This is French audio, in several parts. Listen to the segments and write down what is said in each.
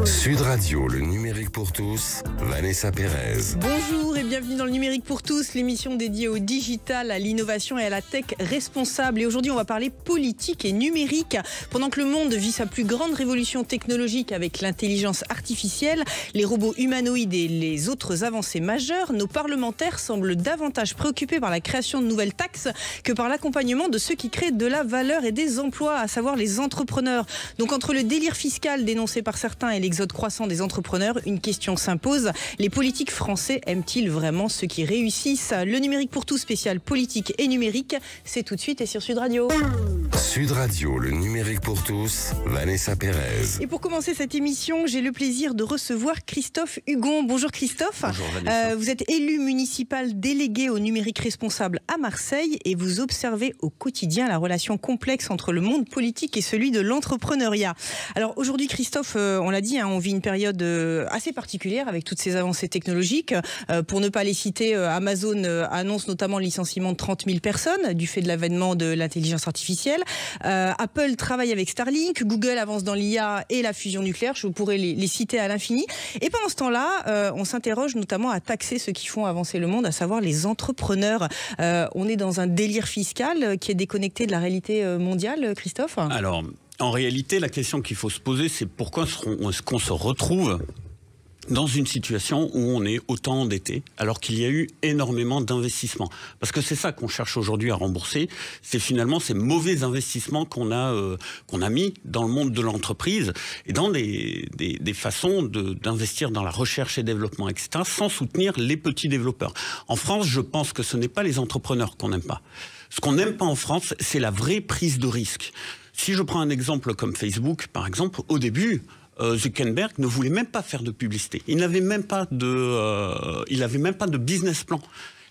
Sud Radio, le numérique pour tous, Vanessa Pérez. Bonjour et bienvenue dans le numérique pour tous, l'émission dédiée au digital, à l'innovation et à la tech responsable. Et aujourd'hui, on va parler politique et numérique. Pendant que le monde vit sa plus grande révolution technologique avec l'intelligence artificielle, les robots humanoïdes et les autres avancées majeures, nos parlementaires semblent davantage préoccupés par la création de nouvelles taxes que par l'accompagnement de ceux qui créent de la valeur et des emplois, à savoir les entrepreneurs. Donc entre le délire fiscal dénoncé par certains et l'exode croissant des entrepreneurs, une question s'impose. Les politiques français aiment-ils vraiment ceux qui réussissent? Le numérique pour tous spécial politique et numérique, c'est tout de suite et sur Sud Radio. Sud Radio, le numérique pour tous, Vanessa Pérez. Et pour commencer cette émission, j'ai le plaisir de recevoir Christophe Hugon. Bonjour Christophe. Bonjour Vanessa. Vous êtes élu municipal délégué au numérique responsable à Marseille et vous observez au quotidien la relation complexe entre le monde politique et celui de l'entrepreneuriat. Alors aujourd'hui Christophe, on l'a dit, on vit une période assez particulière avec toutes ces avancées technologiques. Pour ne pas les citer, Amazon annonce notamment le licenciement de 30 000 personnes du fait de l'avènement de l'intelligence artificielle. Apple travaille avec Starlink, Google avance dans l'IA et la fusion nucléaire, je pourrais les citer à l'infini. Et pendant ce temps-là, on s'interroge notamment à taxer ceux qui font avancer le monde, à savoir les entrepreneurs. On est dans un délire fiscal qui est déconnecté de la réalité mondiale, Christophe ? Alors, en réalité, la question qu'il faut se poser, c'est pourquoi est-ce qu'on se retrouve dans une situation où on est autant endetté, alors qu'il y a eu énormément d'investissements. Parce que c'est ça qu'on cherche aujourd'hui à rembourser, c'est finalement ces mauvais investissements qu'on a mis dans le monde de l'entreprise et dans des façons d'investir dans la recherche et développement, etc., sans soutenir les petits développeurs. En France, je pense que ce n'est pas les entrepreneurs qu'on n'aime pas. Ce qu'on n'aime pas en France, c'est la vraie prise de risque. Si je prends un exemple comme Facebook, par exemple, au début, Zuckerberg ne voulait même pas faire de publicité. Il n'avait même pas de business plan.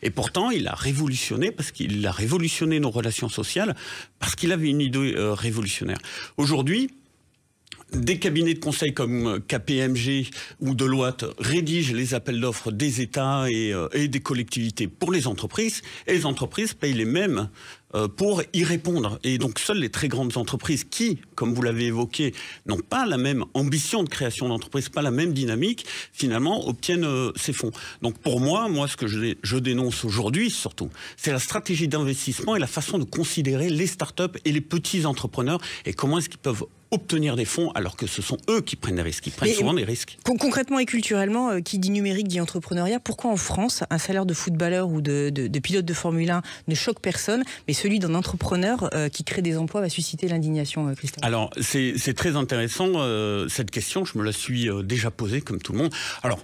Et pourtant, il a révolutionné, parce qu'il a révolutionné nos relations sociales, parce qu'il avait une idée révolutionnaire. Aujourd'hui, des cabinets de conseil comme KPMG ou Deloitte rédigent les appels d'offres des États et des collectivités pour les entreprises, et les entreprises payent les mêmes pour y répondre. Et donc seules les très grandes entreprises qui, comme vous l'avez évoqué, n'ont pas la même ambition de création d'entreprise, pas la même dynamique, finalement obtiennent ces fonds. Donc pour moi ce que je dénonce aujourd'hui surtout, c'est la stratégie d'investissement et la façon de considérer les startups et les petits entrepreneurs et comment est-ce qu'ils peuvent obtenir des fonds alors que ce sont eux qui prennent des risques. Ils prennent souvent des risques. Concrètement et culturellement, qui dit numérique dit entrepreneuriat. Pourquoi en France, un salaire de footballeur ou de pilote de Formule 1 ne choque personne, mais celui d'un entrepreneur qui crée des emplois va susciter l'indignation, Christophe? Alors, c'est très intéressant, cette question. Je me la suis déjà posée, comme tout le monde. Alors,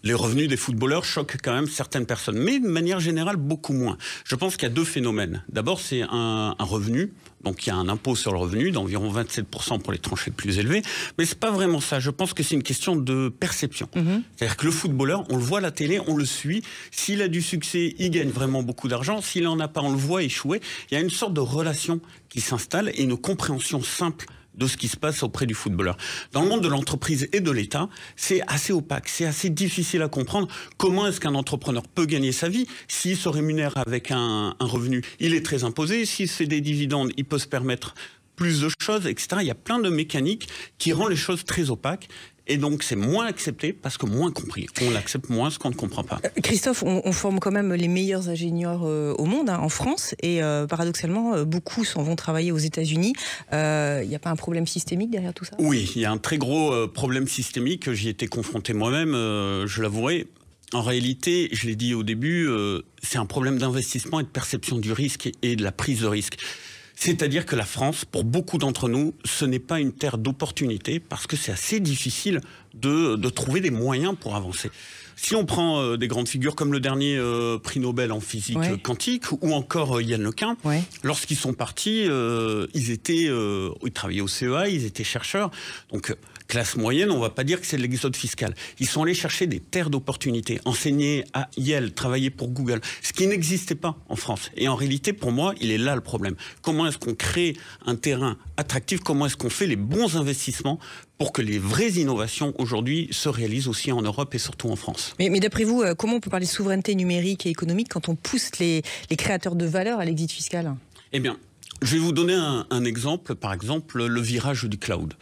les revenus des footballeurs choquent quand même certaines personnes, mais de manière générale, beaucoup moins. Je pense qu'il y a deux phénomènes. D'abord, c'est un revenu. Donc il y a un impôt sur le revenu d'environ 27% pour les tranches les plus élevées. Mais c'est pas vraiment ça. Je pense que c'est une question de perception. C'est-à-dire que le footballeur, on le voit à la télé, on le suit. S'il a du succès, il gagne vraiment beaucoup d'argent. S'il en a pas, on le voit échouer. Il y a une sorte de relation qui s'installe et une compréhension simple de ce qui se passe auprès du footballeur. Dans le monde de l'entreprise et de l'État, c'est assez opaque, c'est assez difficile à comprendre. Comment est-ce qu'un entrepreneur peut gagner sa vie s'il se rémunère avec un revenu? Il est très imposé. S'il fait des dividendes, il peut se permettre plus de choses, etc. Il y a plein de mécaniques qui rendent les choses très opaques. Et donc, c'est moins accepté parce que moins compris. On l'accepte moins ce qu'on ne comprend pas. Christophe, on forme quand même les meilleurs ingénieurs au monde, en France. Et paradoxalement, beaucoup s'en vont travailler aux États-Unis. Il n'y a pas un problème systémique derrière tout ça? Oui, il y a un très gros problème systémique. J'y étais confronté moi-même, je l'avouerai. En réalité, je l'ai dit au début, c'est un problème d'investissement et de perception du risque et de la prise de risque. C'est-à-dire que la France, pour beaucoup d'entre nous, ce n'est pas une terre d'opportunité parce que c'est assez difficile de trouver des moyens pour avancer. Si on prend des grandes figures comme le dernier prix Nobel en physique quantique ou encore Yann LeCun, lorsqu'ils sont partis, ils travaillaient au CEA, ils étaient chercheurs. Donc classe moyenne, on ne va pas dire que c'est de l'exode fiscal. Ils sont allés chercher des terres d'opportunités, enseigner à Yale, travailler pour Google, ce qui n'existait pas en France. Et en réalité, pour moi, il est là le problème. Comment est-ce qu'on crée un terrain attractif? Comment est-ce qu'on fait les bons investissements pour que les vraies innovations aujourd'hui se réalisent aussi en Europe et surtout en France? Mais d'après vous, comment on peut parler de souveraineté numérique et économique quand on pousse les créateurs de valeur à l'exit fiscal? Eh bien, je vais vous donner un exemple, par exemple le virage du cloud.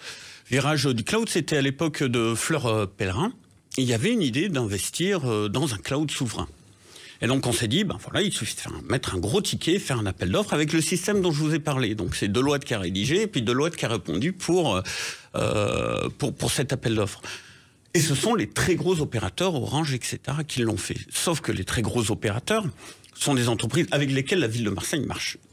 Virage du cloud, c'était à l'époque de Fleur Pellerin. Il y avait une idée d'investir dans un cloud souverain. Et donc on s'est dit, ben voilà, il suffit de mettre un gros ticket, faire un appel d'offres avec le système dont je vous ai parlé. Donc c'est Deloitte qui a rédigé et puis Deloitte qui a répondu pour cet appel d'offres. Et ce sont les très gros opérateurs, Orange, etc., qui l'ont fait. Sauf que les très gros opérateurs sont des entreprises avec lesquelles la ville de Marseille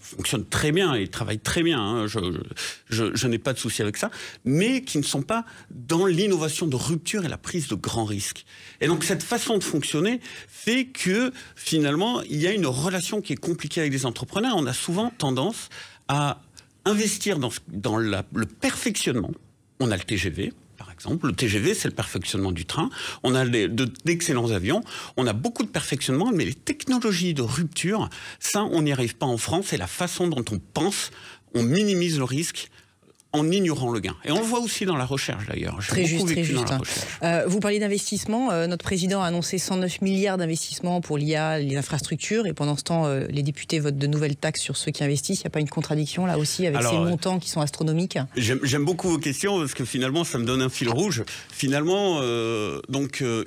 fonctionne très bien et travaille très bien. Hein. Je n'ai pas de souci avec ça, mais qui ne sont pas dans l'innovation de rupture et la prise de grands risques. Et donc cette façon de fonctionner fait que finalement il y a une relation qui est compliquée avec les entrepreneurs. On a souvent tendance à investir dans le perfectionnement. On a le TGV. Par exemple, le TGV, c'est le perfectionnement du train. On a d'excellents avions. On a beaucoup de perfectionnement, mais les technologies de rupture, ça, on n'y arrive pas en France. Et la façon dont on pense, on minimise le risque en ignorant le gain. Et on le voit aussi dans la recherche, d'ailleurs. Très juste. Vous parliez d'investissement. Notre président a annoncé 109 milliards d'investissements pour l'IA, les infrastructures. Et pendant ce temps, les députés votent de nouvelles taxes sur ceux qui investissent. Il n'y a pas une contradiction, là aussi, avec ces montants qui sont astronomiques? J'aime beaucoup vos questions, parce que finalement, ça me donne un fil rouge. Finalement,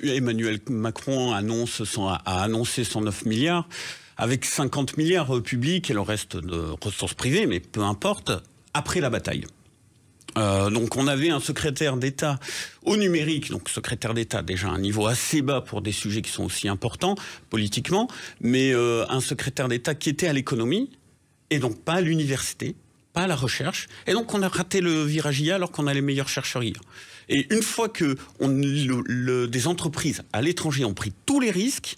Emmanuel Macron a annoncé 109 milliards, avec 50 milliards publics et le reste de ressources privées, mais peu importe, après la bataille. Donc on avait un secrétaire d'État au numérique, donc secrétaire d'État déjà à un niveau assez bas pour des sujets qui sont aussi importants politiquement, mais un secrétaire d'État qui était à l'économie et donc pas à l'université, pas à la recherche, et donc on a raté le virage IA alors qu'on a les meilleurs chercheurs IA. Et une fois que des entreprises à l'étranger ont pris tous les risques,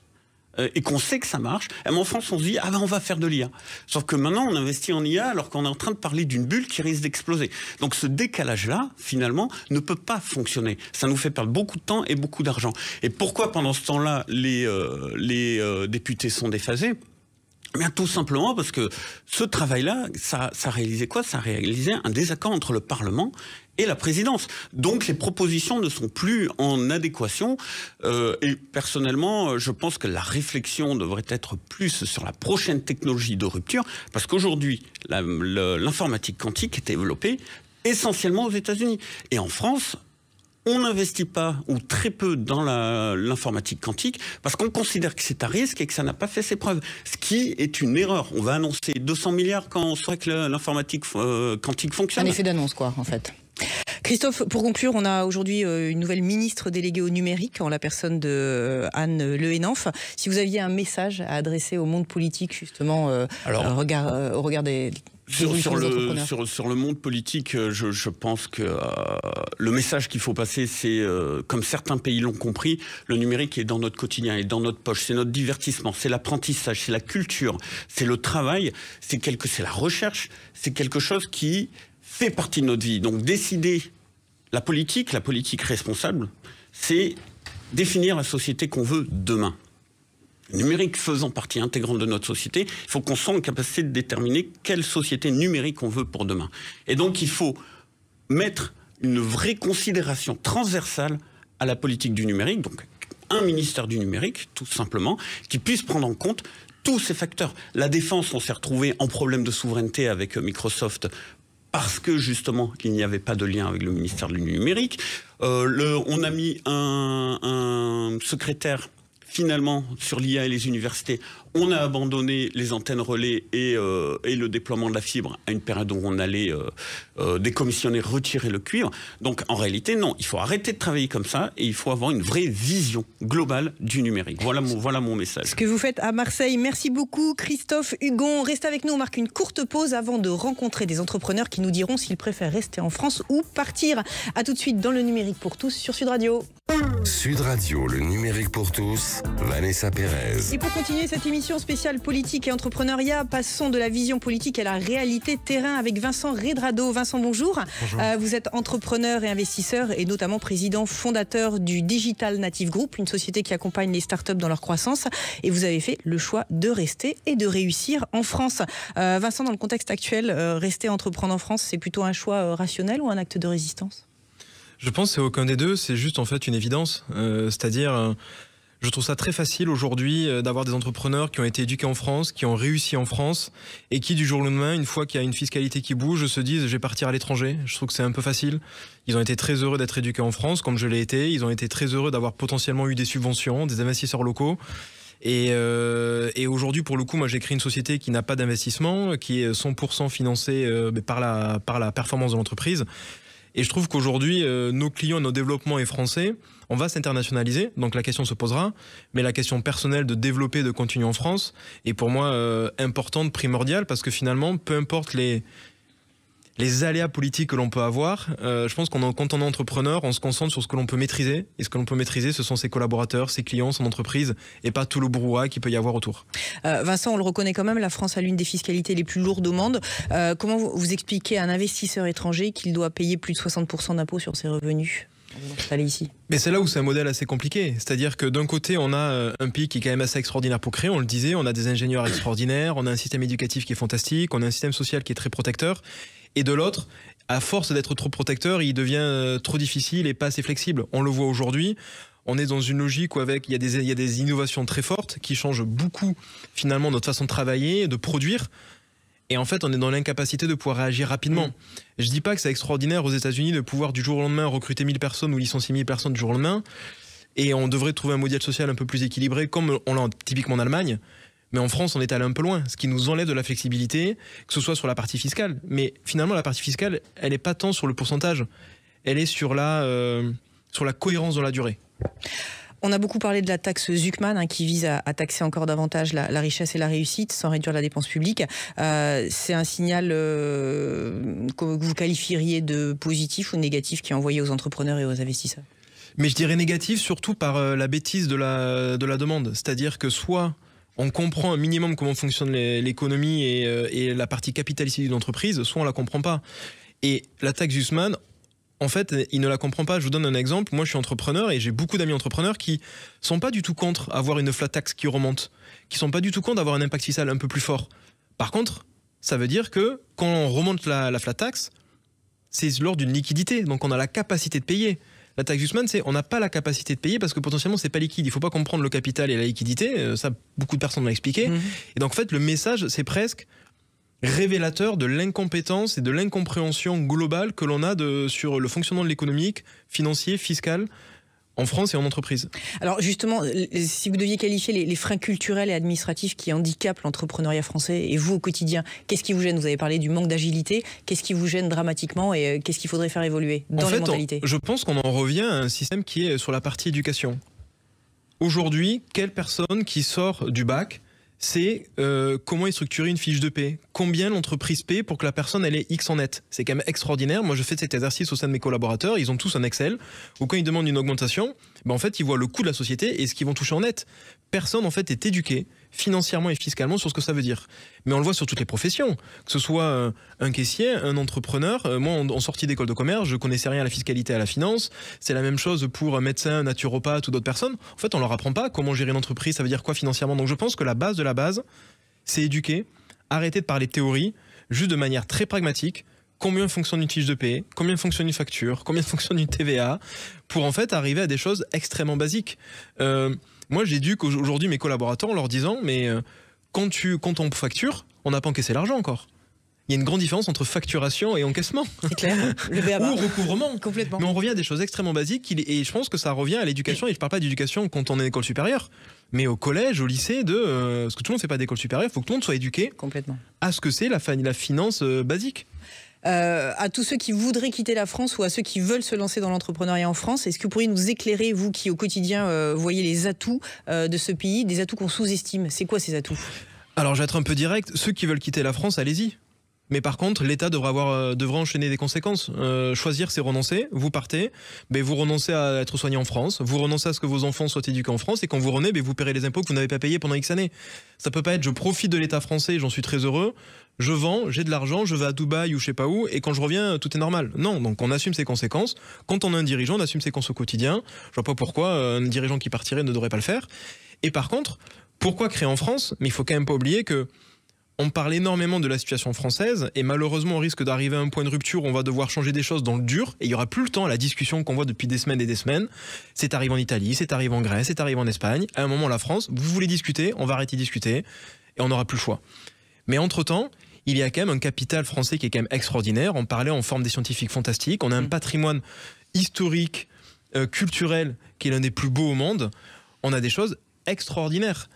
et qu'on sait que ça marche, en France on se dit « Ah ben on va faire de l'IA ». Sauf que maintenant on investit en IA alors qu'on est en train de parler d'une bulle qui risque d'exploser. Donc ce décalage-là, finalement, ne peut pas fonctionner. Ça nous fait perdre beaucoup de temps et beaucoup d'argent. Et pourquoi pendant ce temps-là les députés sont déphasés ? Bien, tout simplement parce que ce travail-là, ça réalisait quoi ? Ça réalisait un désaccord entre le Parlement et la présidence. Donc les propositions ne sont plus en adéquation. Et personnellement, je pense que la réflexion devrait être plus sur la prochaine technologie de rupture, parce qu'aujourd'hui, l'informatique quantique est développée essentiellement aux États-Unis. Et en France, on n'investit pas ou très peu dans l'informatique quantique parce qu'on considère que c'est à risque et que ça n'a pas fait ses preuves. Ce qui est une erreur. On va annoncer 200 milliards quand on saura que l'informatique quantique fonctionne. Un effet d'annonce, quoi, en fait. Christophe, pour conclure, on a aujourd'hui une nouvelle ministre déléguée au numérique en la personne de Anne Le Hénaff. Si vous aviez un message à adresser au monde politique, justement, au regard des... Sur le monde politique, je pense que le message qu'il faut passer, c'est, comme certains pays l'ont compris, le numérique est dans notre quotidien, est dans notre poche. C'est notre divertissement, c'est l'apprentissage, c'est la culture, c'est le travail, c'est la recherche, c'est quelque chose qui fait partie de notre vie. Donc décider la politique responsable, c'est définir la société qu'on veut demain. Le numérique faisant partie intégrante de notre société, il faut qu'on soit en capacité de déterminer quelle société numérique on veut pour demain. Et donc il faut mettre une vraie considération transversale à la politique du numérique, donc un ministère du numérique, tout simplement, qui puisse prendre en compte tous ces facteurs. La défense, on s'est retrouvé en problème de souveraineté avec Microsoft parce que justement il n'y avait pas de lien avec le ministère du numérique. On a mis un secrétaire finalement sur l'IA et les universités. On a abandonné les antennes relais et le déploiement de la fibre à une période où on allait décommissionner, retirer le cuivre. Donc en réalité, non, il faut arrêter de travailler comme ça et il faut avoir une vraie vision globale du numérique. Voilà mon message. Ce que vous faites à Marseille. Merci beaucoup Christophe Hugon. Restez avec nous, on marque une courte pause avant de rencontrer des entrepreneurs qui nous diront s'ils préfèrent rester en France ou partir. A tout de suite dans le numérique pour tous sur Sud Radio. Sud Radio, le numérique pour tous, Vanessa Pérez. Et pour continuer cette émission spéciale politique et entrepreneuriat, passons de la vision politique à la réalité terrain avec Vincent Redrado. Vincent, bonjour. Bonjour. Vous êtes entrepreneur et investisseur et notamment président fondateur du Digital Native Group, une société qui accompagne les startups dans leur croissance. Et vous avez fait le choix de rester et de réussir en France. Vincent, dans le contexte actuel, rester entreprendre en France, c'est plutôt un choix rationnel ou un acte de résistance ? Je pense que c'est aucun des deux, c'est juste en fait une évidence. C'est-à-dire, Je trouve ça très facile aujourd'hui d'avoir des entrepreneurs qui ont été éduqués en France, qui ont réussi en France et qui du jour au lendemain, une fois qu'il y a une fiscalité qui bouge, se disent je vais partir à l'étranger. Je trouve que c'est un peu facile. Ils ont été très heureux d'être éduqués en France, comme je l'ai été. Ils ont été très heureux d'avoir potentiellement eu des subventions, des investisseurs locaux. Et aujourd'hui, pour le coup, moi j'ai créé une société qui n'a pas d'investissement, qui est 100% financée par la performance de l'entreprise. Et je trouve qu'aujourd'hui, nos clients, nos développements est français. On va s'internationaliser, donc la question se posera. Mais la question personnelle de développer, de continuer en France est pour moi importante, primordiale, parce que finalement, peu importe les aléas politiques que l'on peut avoir, je pense quand on est entrepreneur, on se concentre sur ce que l'on peut maîtriser. Et ce que l'on peut maîtriser, ce sont ses collaborateurs, ses clients, son entreprise, et pas tout le brouhaha qu'il peut y avoir autour. Vincent, on le reconnaît quand même, la France a l'une des fiscalités les plus lourdes au monde. Comment vous expliquez à un investisseur étranger qu'il doit payer plus de 60% d'impôts sur ses revenus ? Ici. Mais c'est là où c'est un modèle assez compliqué. C'est-à-dire que d'un côté, on a un pays qui est quand même assez extraordinaire pour créer, on le disait, on a des ingénieurs extraordinaires, on a un système éducatif qui est fantastique, on a un système social qui est très protecteur. Et de l'autre, à force d'être trop protecteur, il devient trop difficile et pas assez flexible. On le voit aujourd'hui. On est dans une logique où il y a des innovations très fortes qui changent beaucoup finalement notre façon de travailler, de produire. Et en fait, on est dans l'incapacité de pouvoir réagir rapidement. Je dis pas que c'est extraordinaire aux États-Unis de pouvoir du jour au lendemain recruter 1000 personnes ou licencier 1000 personnes du jour au lendemain. Et on devrait trouver un modèle social un peu plus équilibré, comme on l'a typiquement en Allemagne. Mais en France, on est allé un peu loin, ce qui nous enlève de la flexibilité, que ce soit sur la partie fiscale. Mais finalement, la partie fiscale, elle n'est pas tant sur le pourcentage, elle est sur la cohérence dans la durée. On a beaucoup parlé de la taxe Zuckman qui vise à taxer encore davantage la richesse et la réussite sans réduire la dépense publique. C'est un signal que vous qualifieriez de positif ou négatif qui est envoyé aux entrepreneurs et aux investisseurs ? Mais je dirais négatif surtout par la bêtise de la demande. C'est-à-dire que soit on comprend un minimum comment fonctionne l'économie et la partie capitalistique d'une entreprise, soit on la comprend pas. Et la taxe Zuckman, en fait, il ne la comprend pas. Je vous donne un exemple. Moi, je suis entrepreneur et j'ai beaucoup d'amis entrepreneurs qui sont pas du tout contre avoir une flat tax qui remonte, qui sont pas du tout contre d'avoir un impact fiscal un peu plus fort. Par contre, ça veut dire que quand on remonte la flat tax, c'est lors d'une liquidité. Donc, on a la capacité de payer. La taxe Zuckman, c'est on n'a pas la capacité de payer parce que potentiellement, c'est pas liquide. Il faut pas comprendre le capital et la liquidité. Ça, beaucoup de personnes l'ont expliqué. Et donc, en fait, le message, c'est presque révélateur de l'incompétence et de l'incompréhension globale que l'on a sur le fonctionnement de l'économique, financier, fiscal en France et en entreprise. Alors justement, si vous deviez qualifier les freins culturels et administratifs qui handicapent l'entrepreneuriat français et vous au quotidien, qu'est-ce qui vous gêne ? Vous avez parlé du manque d'agilité, qu'est-ce qui vous gêne dramatiquement et qu'est-ce qu'il faudrait faire évoluer dans les mentalités ? Je pense qu'on en revient à un système qui est sur la partie éducation. Aujourd'hui, quelle personne qui sort du bac c'est comment est structurée une fiche de paie. Combien l'entreprise paie pour que la personne elle ait X en net. C'est quand même extraordinaire. Moi, je fais cet exercice au sein de mes collaborateurs. Ils ont tous un Excel où quand ils demandent une augmentation, en fait, ils voient le coût de la société et ce qu'ils vont toucher en net. Personne, en fait, est éduqué financièrement et fiscalement sur ce que ça veut dire. Mais on le voit sur toutes les professions. Que ce soit un caissier, un entrepreneur. Moi, en sortie d'école de commerce, je connaissais rien à la fiscalité et à la finance. C'est la même chose pour un médecin, un naturopathe ou d'autres personnes. En fait, on leur apprend pas comment gérer une entreprise, ça veut dire quoi financièrement. Donc je pense que la base de la base, c'est éduquer, arrêter de parler de théorie, juste de manière très pragmatique. Combien fonctionne une fiche de paie, combien fonctionne une facture, combien fonctionne une TVA, pour en fait arriver à des choses extrêmement basiques. Moi, j'éduque aujourd'hui mes collaborateurs en leur disant, mais quand on facture, on n'a pas encaissé l'argent encore. Il y a une grande différence entre facturation et encaissement. C'est clair, le BABA. Ou recouvrement. Complètement. Mais on revient à des choses extrêmement basiques et je pense que ça revient à l'éducation, et je ne parle pas d'éducation quand on est à l'école supérieure, mais au collège, au lycée, parce que tout le monde ne fait pas d'école supérieure, il faut que tout le monde soit éduqué à ce que c'est la finance basique. À tous ceux qui voudraient quitter la France ou à ceux qui veulent se lancer dans l'entrepreneuriat en France, est-ce que vous pourriez nous éclairer, vous qui au quotidien voyez les atouts de ce pays, des atouts qu'on sous-estime? C'est quoi ces atouts? Alors je vais être un peu direct, ceux qui veulent quitter la France, allez-y. Mais par contre, l'État devra enchaîner des conséquences. Choisir, c'est renoncer. Vous partez, vous renoncez à être soigné en France, vous renoncez à ce que vos enfants soient éduqués en France, et quand vous revenez, vous paierez les impôts que vous n'avez pas payés pendant X années. Ça peut pas être je profite de l'État français, j'en suis très heureux, je vends, j'ai de l'argent, je vais à Dubaï ou je sais pas où, et quand je reviens, tout est normal. Non, donc on assume ses conséquences. Quand on a un dirigeant, on assume ses conséquences au quotidien. Je vois pas pourquoi un dirigeant qui partirait ne devrait pas le faire. Et par contre, pourquoi créer en France? Mais il faut quand même pas oublier que on parle énormément de la situation française et malheureusement on risque d'arriver à un point de rupture où on va devoir changer des choses dans le dur et il n'y aura plus le temps à la discussion qu'on voit depuis des semaines et des semaines. C'est arrivé en Italie, c'est arrivé en Grèce, c'est arrivé en Espagne. À un moment, la France, vous voulez discuter, on va arrêter de discuter et on n'aura plus le choix. Mais entre-temps, il y a quand même un capital français qui est quand même extraordinaire. On parlait en forme des scientifiques fantastiques. On a un patrimoine historique, culturel qui est l'un des plus beaux au monde. On a des choses extraordinaires.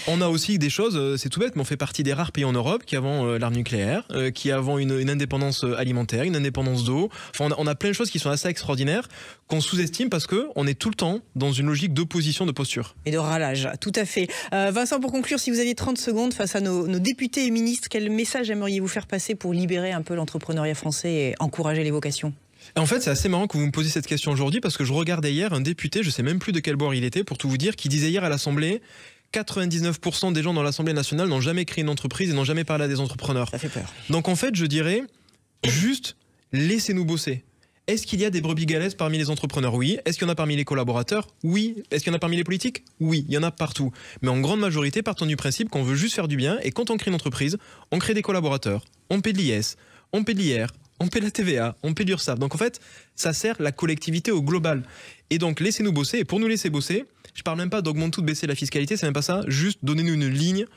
On a aussi des choses, c'est tout bête, mais on fait partie des rares pays en Europe qui avons l'arme nucléaire, qui avons une indépendance alimentaire, une indépendance d'eau. Enfin, on a plein de choses qui sont assez extraordinaires qu'on sous-estime parce qu'on est tout le temps dans une logique d'opposition de posture. Et de ralage, tout à fait. Vincent, pour conclure, si vous aviez 30 secondes face à nos députés et ministres, quel message aimeriez-vous faire passer pour libérer un peu l'entrepreneuriat français et encourager les vocations ? En fait, c'est assez marrant que vous me posiez cette question aujourd'hui parce que je regardais hier un député, je ne sais même plus de quel bord il était, pour tout vous dire, qui disait hier à l'Assemblée 99% des gens dans l'Assemblée nationale n'ont jamais créé une entreprise et n'ont jamais parlé à des entrepreneurs. Ça fait peur. Donc en fait, je dirais juste laissez-nous bosser. Est-ce qu'il y a des brebis galeuses parmi les entrepreneurs ? Oui. Est-ce qu'il y en a parmi les collaborateurs ? Oui. Est-ce qu'il y en a parmi les politiques ? Oui, il y en a partout. Mais en grande majorité, partons du principe qu'on veut juste faire du bien et quand on crée une entreprise, on crée des collaborateurs, on paie de l'IS, on paie de l'IR, on paie la TVA, on paie l'URSSAF. Donc en fait, ça sert la collectivité au global. Et donc laissez-nous bosser. Et pour nous laisser bosser, je parle même pas d'augmenter ou de baisser la fiscalité, c'est même pas ça. Juste donnez-nous une ligne.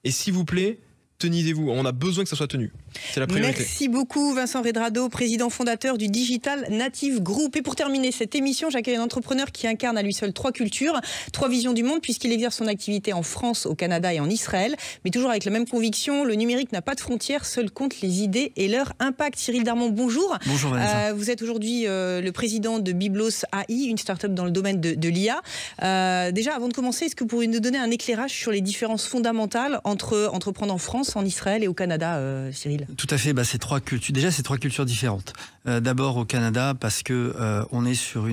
Et s'il vous plaît, tenez-vous. On a besoin que ça soit tenu. C'est la priorité. Merci beaucoup Vincent Redrado, président fondateur du Digital Native Group. Et pour terminer cette émission, j'accueille un entrepreneur qui incarne à lui seul 3 cultures, 3 visions du monde, puisqu'il exerce son activité en France, au Canada et en Israël. Mais toujours avec la même conviction, le numérique n'a pas de frontières, seul comptent les idées et leur impact. Cyril Darmon, bonjour. Bonjour Vanessa. Vous êtes aujourd'hui le président de Biblos AI, une start-up dans le domaine de l'IA. Déjà, avant de commencer, est-ce que vous pourriez nous donner un éclairage sur les différences fondamentales entre entreprendre en France, en Israël et au Canada, Cyril ? Tout à fait, c'est 3 cultures. Déjà, c'est 3 cultures différentes. D'abord au Canada, parce que on est sur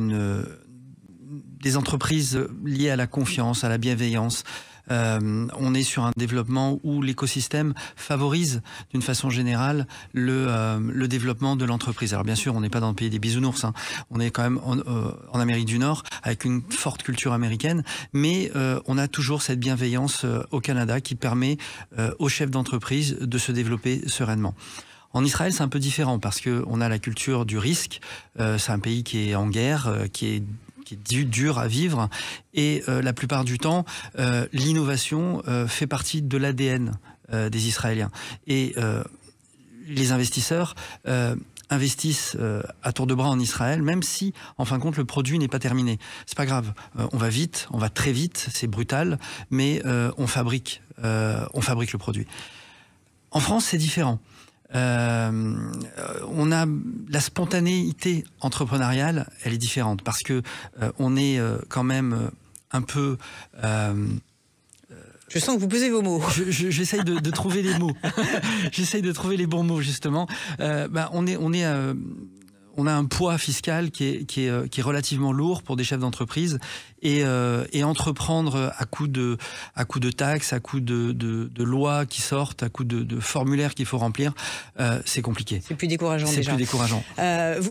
des entreprises liées à la confiance, à la bienveillance. On est sur un développement où l'écosystème favorise d'une façon générale le développement de l'entreprise. Alors bien sûr, on n'est pas dans le pays des bisounours, hein. On est quand même en Amérique du Nord avec une forte culture américaine, mais on a toujours cette bienveillance au Canada qui permet aux chefs d'entreprise de se développer sereinement. En Israël, c'est un peu différent parce que on a la culture du risque. C'est un pays qui est en guerre, qui est dur à vivre et la plupart du temps l'innovation fait partie de l'ADN des Israéliens et les investisseurs investissent à tour de bras en Israël, même si en fin de compte le produit n'est pas terminé. C'est pas grave, on va vite, on va très vite, c'est brutal, mais on fabrique le produit. En France, c'est différent. On a la spontanéité entrepreneuriale, elle est différente parce que on est quand même un peu. Je sens que vous pesez vos mots. J'essaye de trouver les mots. J'essaye de trouver les bons mots justement. On a un poids fiscal qui est relativement lourd pour des chefs d'entreprise et entreprendre à coup de taxes, à coup de lois qui sortent, à coup de formulaires qu'il faut remplir, c'est compliqué. C'est plus décourageant déjà. C'est plus décourageant.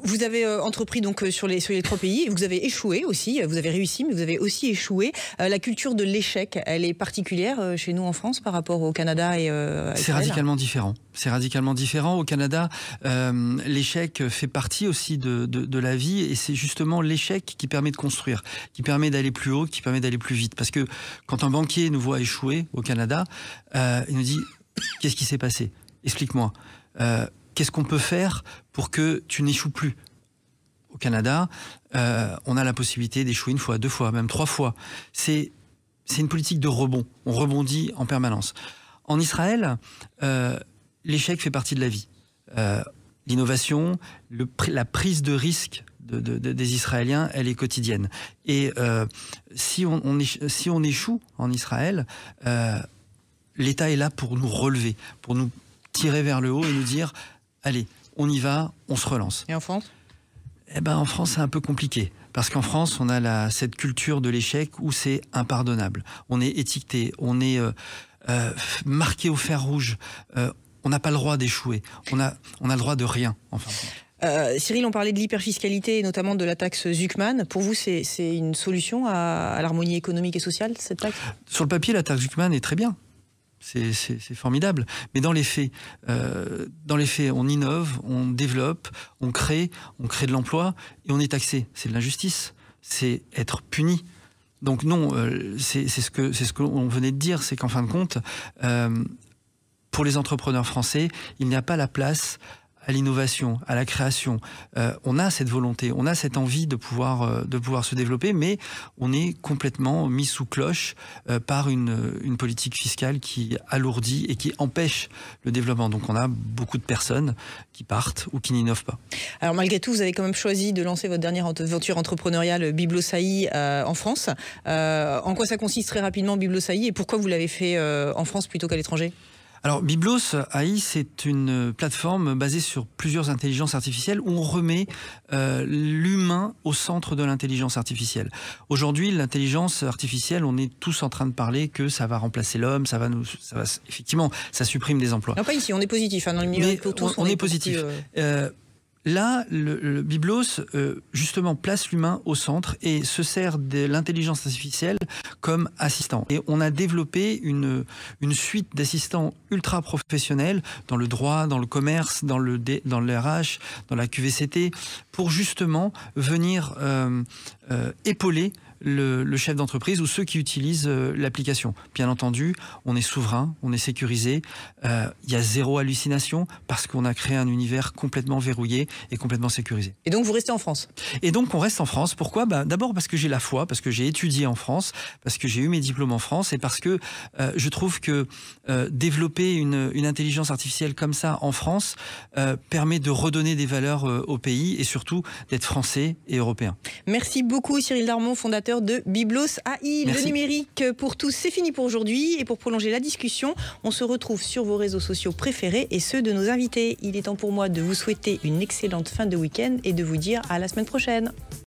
Vous avez entrepris donc sur les 3 pays, vous avez échoué aussi, vous avez réussi mais vous avez aussi échoué. La culture de l'échec, elle est particulière chez nous en France par rapport au Canada et à C'est radicalement différent. C'est radicalement différent. Au Canada, l'échec fait partie aussi de la vie et c'est justement l'échec qui permet de construire, qui permet d'aller plus haut, qui permet d'aller plus vite. Parce que quand un banquier nous voit échouer au Canada, il nous dit « Qu'est-ce qui s'est passé ? Explique-moi. Qu'est-ce qu'on peut faire pour que tu n'échoues plus ?» Au Canada, on a la possibilité d'échouer 1 fois, 2 fois, même 3 fois. C'est une politique de rebond. On rebondit en permanence. En Israël, l'échec fait partie de la vie. L'innovation, la prise de risque des Israéliens, elle est quotidienne. Et si on échoue en Israël, l'État est là pour nous relever, pour nous tirer vers le haut et nous dire « Allez, on y va, on se relance ». Et en France ? En France, c'est un peu compliqué. Parce qu'en France, on a cette culture de l'échec où c'est impardonnable. On est étiqueté, on est marqué au fer rouge. On n'a pas le droit d'échouer. On a le droit de rien, enfin. Cyril, on parlait de l'hyperfiscalité, notamment de la taxe Zuckman. Pour vous, c'est une solution à l'harmonie économique et sociale, cette taxe ? Sur le papier, la taxe Zuckman est très bien. C'est formidable. Mais dans les faits, on innove, on développe, on crée de l'emploi et on est taxé. C'est de l'injustice. C'est être puni. Donc non, c'est ce que l'on venait de dire, c'est qu'en fin de compte, pour les entrepreneurs français, il n'y a pas la place à l'innovation, à la création. On a cette volonté, on a cette envie de pouvoir se développer, mais on est complètement mis sous cloche par une politique fiscale qui alourdit et qui empêche le développement. Donc on a beaucoup de personnes qui partent ou qui n'innovent pas. Alors malgré tout, vous avez quand même choisi de lancer votre dernière aventure entrepreneuriale Biblos.ai en France. En quoi ça consiste très rapidement Biblos.ai et pourquoi vous l'avez fait en France plutôt qu'à l'étranger ? Alors Biblos.ai, c'est une plateforme basée sur plusieurs intelligences artificielles où on remet l'humain au centre de l'intelligence artificielle. Aujourd'hui, l'intelligence artificielle, on est tous en train de parler que ça va remplacer l'homme, effectivement, ça supprime des emplois. Non, pas ici, on est positif, dans le milieu autour, on est positif. Là, le Biblos, justement, place l'humain au centre et se sert de l'intelligence artificielle comme assistant. Et on a développé une suite d'assistants ultra professionnels dans le droit, dans le commerce, dans le RH, dans la QVCT, pour justement venir épauler le chef d'entreprise ou ceux qui utilisent l'application. Bien entendu, on est souverain, on est sécurisé, il y a zéro hallucination parce qu'on a créé un univers complètement verrouillé et complètement sécurisé. Et donc vous restez en France ? Et donc on reste en France. Pourquoi ? D'abord parce que j'ai la foi, parce que j'ai étudié en France, parce que j'ai eu mes diplômes en France et parce que je trouve que développer une intelligence artificielle comme ça en France permet de redonner des valeurs au pays et surtout d'être français et européen. Merci beaucoup Cyril Darmon, fondateur de Biblos.ai. Le numérique pour tous, c'est fini pour aujourd'hui. Et pour prolonger la discussion, on se retrouve sur vos réseaux sociaux préférés et ceux de nos invités. Il est temps pour moi de vous souhaiter une excellente fin de week-end et de vous dire à la semaine prochaine.